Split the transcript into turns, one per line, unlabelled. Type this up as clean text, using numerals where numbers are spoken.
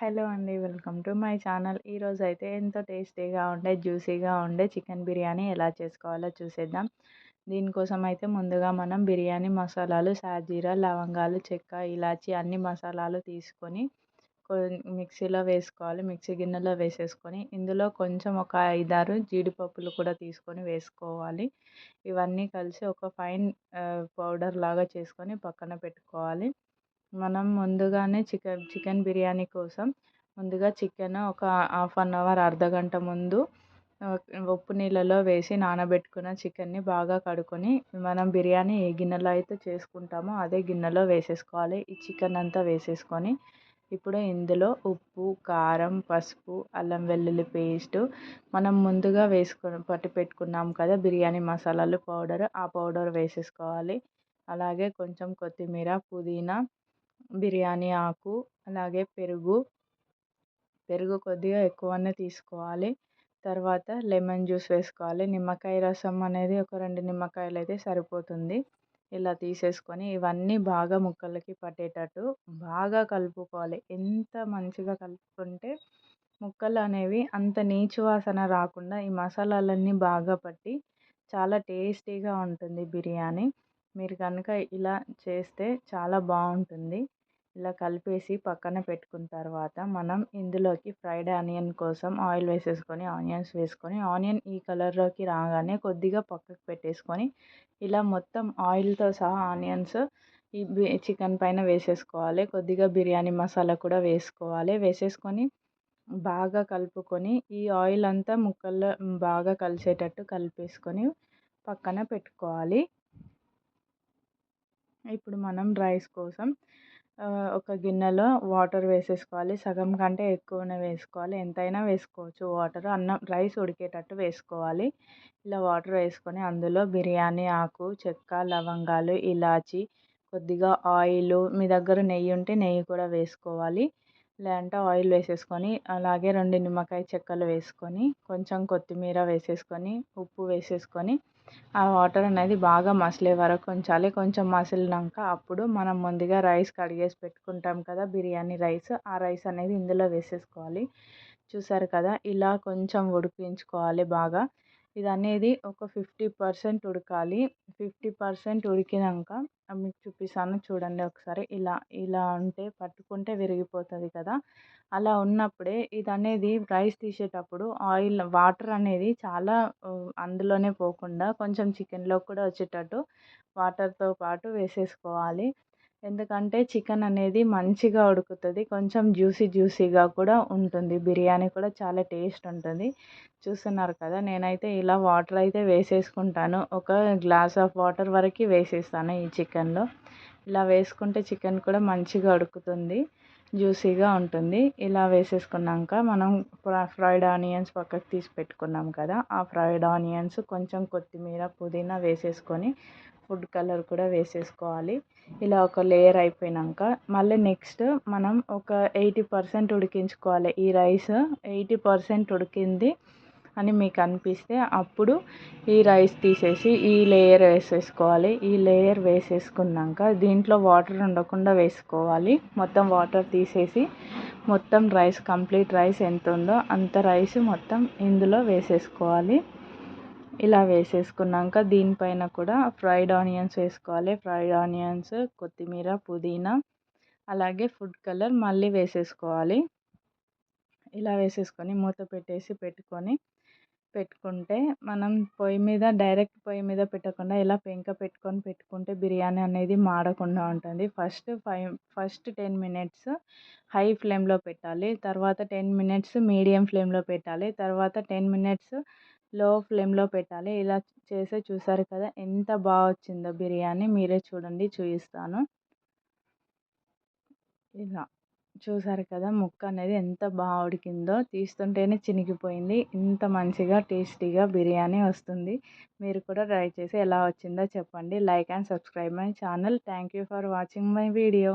Hello అండి. Welcome to my channel. ఈరోజైతే ఎంతో టేస్టీగా ఉండే, జ్యూసీగా ఉండే చికెన్ బిర్యానీ ఎలా చేసుకోవాలో చూసేద్దాం. దీనికోసం అయితే ముందుగా మనం బిర్యానీ మసాలాలు, సాజీరా, లవంగాలు, చెక్క, ఇలాచి అన్ని మసాలాలు తీసుకొని మిక్సీలో వేసుకోవాలి. మిక్సీ గిన్నెలో వేసేసుకొని ఇందులో కొంచెం ఒక 5, 6 జీడిపప్పులు కూడా తీసుకొని వేసుకోవాలి. ఇవన్నీ కలిసి ఒక ఫైన్ పౌడర్ లాగా చేసుకొని పక్కన పెట్టుకోవాలి. మనం ముందుగానే చికెన్ బిర్యానీ కోసం ముందుగా చికెన్ ఒక హాఫ్ అన్ అవర్ అర్ధగంట ముందు ఉప్పు నీళ్ళలో వేసి నానబెట్టుకున్న చికెన్ని బాగా కడుక్కొని మనం బిర్యానీ ఏ గిన్నెలో అయితే చేసుకుంటామో అదే గిన్నెలో వేసేసుకోవాలి. ఈ చికెన్ అంతా వేసేసుకొని ఇప్పుడు ఇందులో ఉప్పు, కారం, పసుపు, అల్లం వెల్లుల్లి పేస్టు, మనం ముందుగా పట్టి పెట్టుకున్నాం కదా బిర్యానీ మసాలాలు పౌడర్, ఆ పౌడర్ వేసేసుకోవాలి. అలాగే కొంచెం కొత్తిమీర, పుదీనా, బిర్యానీ ఆకు, అలాగే పెరుగు కొద్దిగా ఎక్కువనే తీసుకోవాలి. తర్వాత లెమన్ జ్యూస్ వేసుకోవాలి. నిమ్మకాయ రసం అనేది ఒక 2 నిమ్మకాయలు అయితే సరిపోతుంది. ఇలా తీసేసుకొని ఇవన్నీ బాగా ముక్కలకి పట్టేటట్టు బాగా కలుపుకోవాలి. ఎంత మంచిగా కలుపుకుంటే ముక్కలు అనేవి అంత నీచు వాసన రాకుండా ఈ మసాలాలన్నీ బాగా పట్టి చాలా టేస్టీగా ఉంటుంది బిర్యానీ. మీరు కనుక ఇలా చేస్తే చాలా బాగుంటుంది. ఇలా కలిపేసి పక్కన పెట్టుకున్న తర్వాత మనం ఇందులోకి ఫ్రైడ్ ఆనియన్ కోసం ఆయిల్ వేసేసుకొని ఆనియన్స్ వేసుకొని ఆనియన్ ఈ కలర్లోకి రాగానే కొద్దిగా పక్కకు పెట్టేసుకొని ఇలా మొత్తం ఆయిల్తో సహా ఆనియన్స్ ఈ చికెన్ పైన వేసేసుకోవాలి. కొద్దిగా బిర్యానీ మసాలా కూడా వేసుకోవాలి. వేసేసుకొని బాగా కలుపుకొని ఈ ఆయిల్ అంతా ముక్కల్లో బాగా కలిసేటట్టు కలిపేసుకొని పక్కన పెట్టుకోవాలి. ఇప్పుడు మనం రైస్ కోసం ఒక గిన్నెలో వాటర్ వేసేసుకోవాలి. సగం కంటే ఎక్కువనే వేసుకోవాలి. ఎంతైనా వేసుకోవచ్చు వాటర్. రైస్ ఉడికేటట్టు వేసుకోవాలి. ఇలా వాటర్ వేసుకొని అందులో బిర్యానీ ఆకు, చెక్క, లవంగాలు, ఇలాచి, కొద్దిగా ఆయిలు, మీ దగ్గర నెయ్యి ఉంటే నెయ్యి కూడా వేసుకోవాలి. లేదంటే ఆయిల్ వేసేసుకొని అలాగే 2 నిమ్మకాయ చెక్కలు వేసుకొని కొంచెం కొత్తిమీర వేసేసుకొని ఉప్పు వేసేసుకొని ఆ వాటర్ అనేది బాగా మసిలే వరకు ఉంచాలి. కొంచెం మసిలినాక అప్పుడు మనం ముందుగా రైస్ కడిగేసి పెట్టుకుంటాం కదా బిర్యానీ రైస్, ఆ రైస్ అనేది ఇందులో వేసేసుకోవాలి. చూసారు కదా ఇలా కొంచెం ఉడికించుకోవాలి బాగా. ఇది అనేది ఒక 50% ఉడకాలి. 50% ఉడికినాక మీకు చూపిస్తాను చూడండి ఒకసారి. ఇలా ఉంటే పట్టుకుంటే విరిగిపోతుంది కదా, అలా ఉన్నప్పుడే ఇది అనేది రైస్ తీసేటప్పుడు వాటర్ అనేది చాలా అందులోనే పోకుండా కొంచెం చికెన్లో కూడా వచ్చేటట్టు వాటర్తో పాటు వేసేసుకోవాలి. ఎందుకంటే చికెన్ అనేది మంచిగా ఉడుకుతుంది. కొంచెం జ్యూసీగా కూడా ఉంటుంది. బిర్యానీ కూడా చాలా టేస్ట్ ఉంటుంది. చూస్తున్నారు కదా, నేనైతే ఇలా వాటర్ అయితే వేసేసుకుంటాను. ఒక గ్లాస్ ఆఫ్ వాటర్ వరకు వేసేస్తాను ఈ చికెన్లో. ఇలా వేసుకుంటే చికెన్ కూడా మంచిగా ఉడుకుతుంది, జ్యూసీగా ఉంటుంది. ఇలా వేసేసుకున్నాక మనం ఫ్రైడ్ ఆనియన్స్ పక్కకు తీసి పెట్టుకున్నాం కదా, ఆ ఫ్రైడ్ ఆనియన్స్ కొంచెం కొత్తిమీర, పుదీనా వేసేసుకొని ఫుడ్ కలర్ కూడా వేసేసుకోవాలి. ఇలా ఒక లేయర్ అయిపోయాక మళ్ళీ నెక్స్ట్ మనం ఒక 80% ఉడికించుకోవాలి. ఈ రైస్ 80% ఉడికింది అని మీకు అనిపిస్తే అప్పుడు ఈ రైస్ తీసేసి ఈ లేయర్ వేసేసుకోవాలి. ఈ లేయర్ వేసేసుకున్నాక దీంట్లో వాటర్ ఉండకుండా వేసుకోవాలి. మొత్తం వాటర్ తీసేసి మొత్తం రైస్ కంప్లీట్ రైస్ ఎంత ఉందో అంత రైస్ మొత్తం ఇందులో వేసేసుకోవాలి. ఇలా వేసేసుకున్నాక దీనిపైన కూడా ఫ్రైడ్ ఆనియన్స్ వేసుకోవాలి. ఫ్రైడ్ ఆనియన్స్, కొత్తిమీర, పుదీనా, అలాగే ఫుడ్ కలర్ మళ్ళీ వేసేసుకోవాలి. ఇలా వేసేసుకొని మూత పెట్టేసి పెట్టుకుంటే మనం డైరెక్ట్ పొయ్యి మీద పెట్టకుండా ఇలా పెంక పెట్టుకుంటే బిర్యానీ అనేది మాడకుండా ఉంటుంది. ఫస్ట్ 10 మినిట్స్ హై ఫ్లేమ్లో పెట్టాలి. తర్వాత 10 మినిట్స్ మీడియం ఫ్లేమ్లో పెట్టాలి. తర్వాత 10 మినిట్స్ లో ఫ్లేమ్లో పెట్టాలి. ఇలా చూసారు కదా ఎంత బాగా వచ్చిందో బిర్యానీ. మీరే చూడండి, చూపిస్తాను. ఇలా చూసారు కదా ముక్క అనేది ఎంత బాగా ఉడికిందో, తీస్తుంటేనే చినిగిపోయింది. ఇంత మంచిగా టేస్టీగా బిర్యానీ వస్తుంది. మీరు కూడా ట్రై చేసి ఎలా వచ్చిందో చెప్పండి. Like and subscribe my channel. Thank you for watching my video.